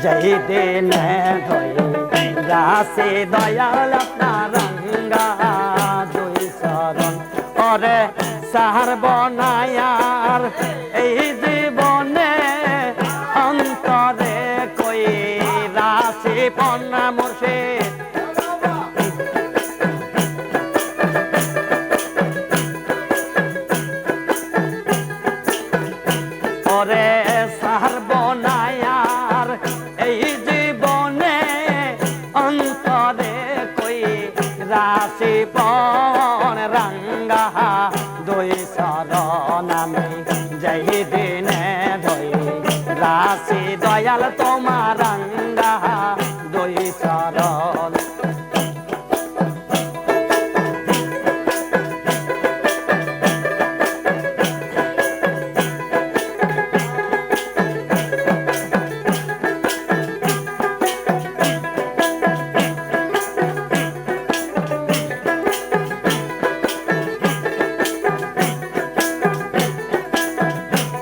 যেই দিনে রাশি দয়াল আপনার রঙ্গা দুই চরণ ওরে সাহার বনায়ার এই জীবনে অন্তরে কই রাশি পন্না মুর্শিদ ওরে সাহার বনায়ার এই জীবনে অন্তরে কই রাশি পন রঙ্গা দুই চরণ আমি যেই দিনে ধই রাশি দয়াল তোমার রঙ্গা দুই চরণ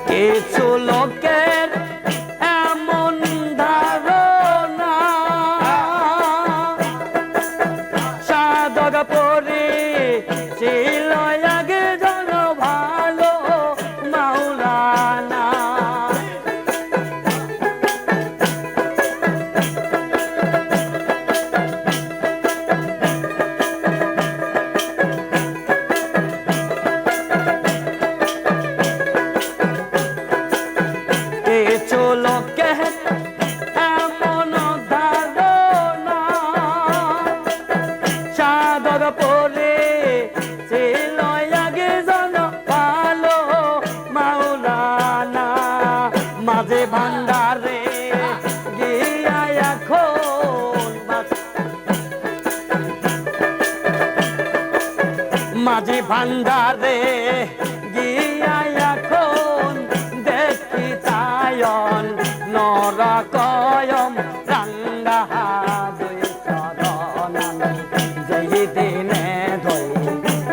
কিছু লোকের এমন ধারণা সাধক পরি ছিল একজন ভালো মাওলানা কিছু লোকে এমন ধারণা সাধক পরে ছিল একজন ভালো মাওলানা মাঝে ভান্ডারে গিয়া এখন মাঝে ভান্ডারে গিয়া এখন দেখি তায়ন নরকয়ম রঙ্গা দুই চরণ আমি যেই দিনে ধই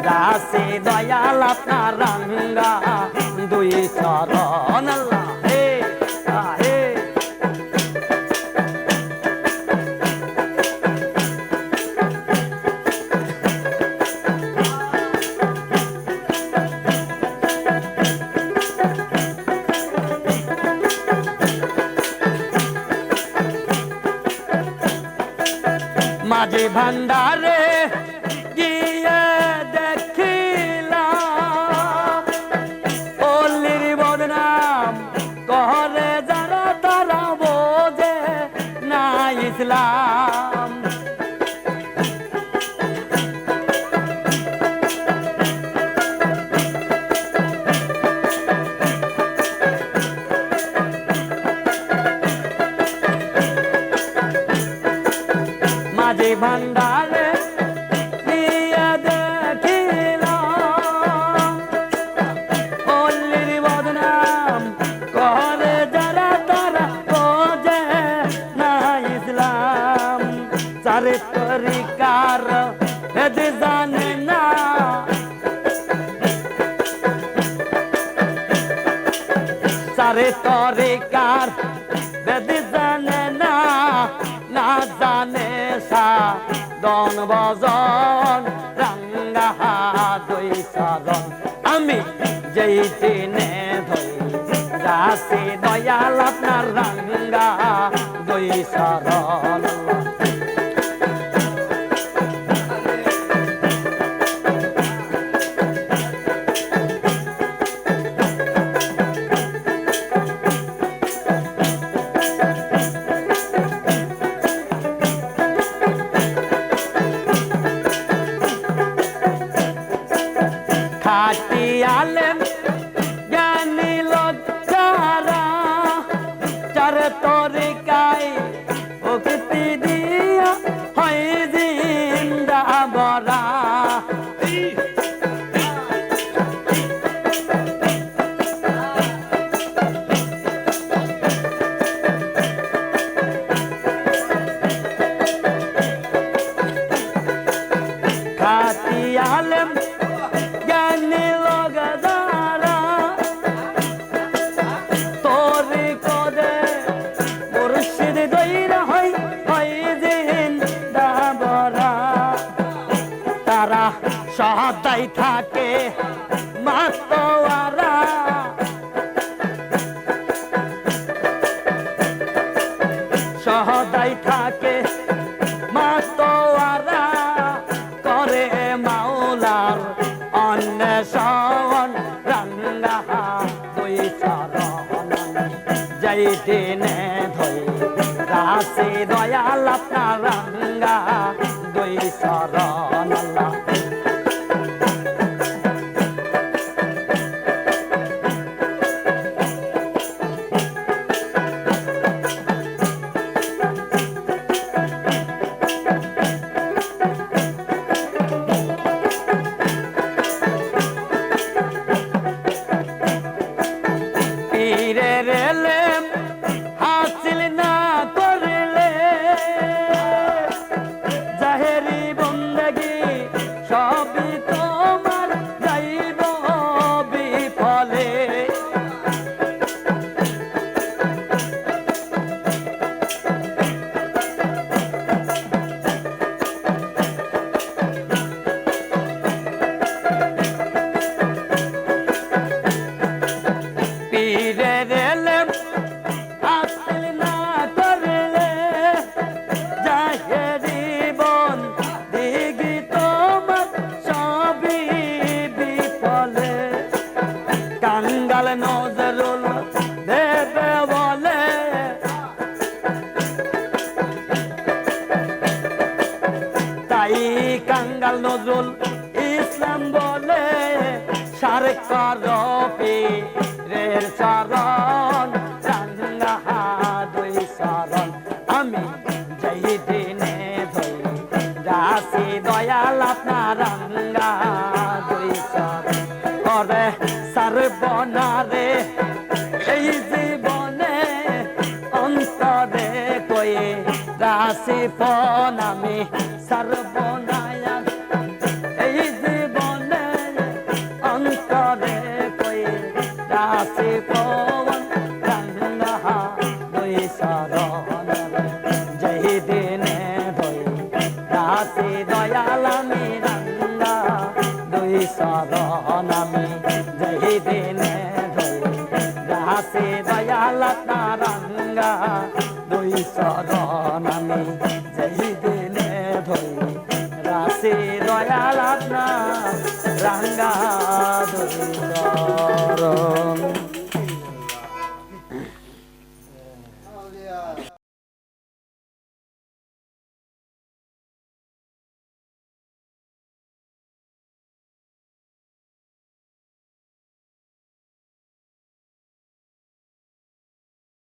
রাশি দয়াল আপনার রঙ্গা দুই চরণ আল্লাহ হে হে মাঝে ভান্ডারে গিয়ে দেখিলাম পল্লীর বদনাম করে যারা তারা বোঝে না ইসলাম মাঝে ভান্ডারে গিয়া দেখিলাম পল্লীর বদনাম করে যারা তারা বোঝে না ইসলাম চারে তরিকার ভেদ জানে না চারে তরিকার ভেদ জানে না না জানে দন বজন রঙ্গা দুই চরণ আমি যেই দিনে ধই রাশি দয়াল আপনার রঙ্গা দুই চরণ খাটি আলেম জ্ঞানী লোক যারা চার তরিকায় ভক্তি দিয়া হয় জিন্দা বরা খাটি আলেম জ্ঞানী লোক যারা তোরি কদে ধই রাসে দয়াল আপনার রাঙ্গা দুই চরণ আল্লাহ নজরুল দেবে বলে তাই কাঙ্গাল নজরুল ইসলাম বলে সার করপি রের চরণ রাঙ্গা দুই চরণ আমি যেই দিনে ধই রাশি দয়াল আপনার রাঙ্গা দুই চরণ করে সর্বনারে এই জীবনে অন্তরে কয়ে রাশি ফন আমি সর্বনায়া এই জীবনে অন্তরে কয়ে রাশি ফন রাঙ্গা দুই চরণ যেই দিনে ধই রাশি দয়াল আমি রাঙ্গা দুই চরণ আমি যেই দিনে ধই রাশি দয়াল আপনার রাঙ্গা দুই চরণ আমি যেই দিনে ধই রাশি দয়াল আপনার রাঙ্গা দুই চরণ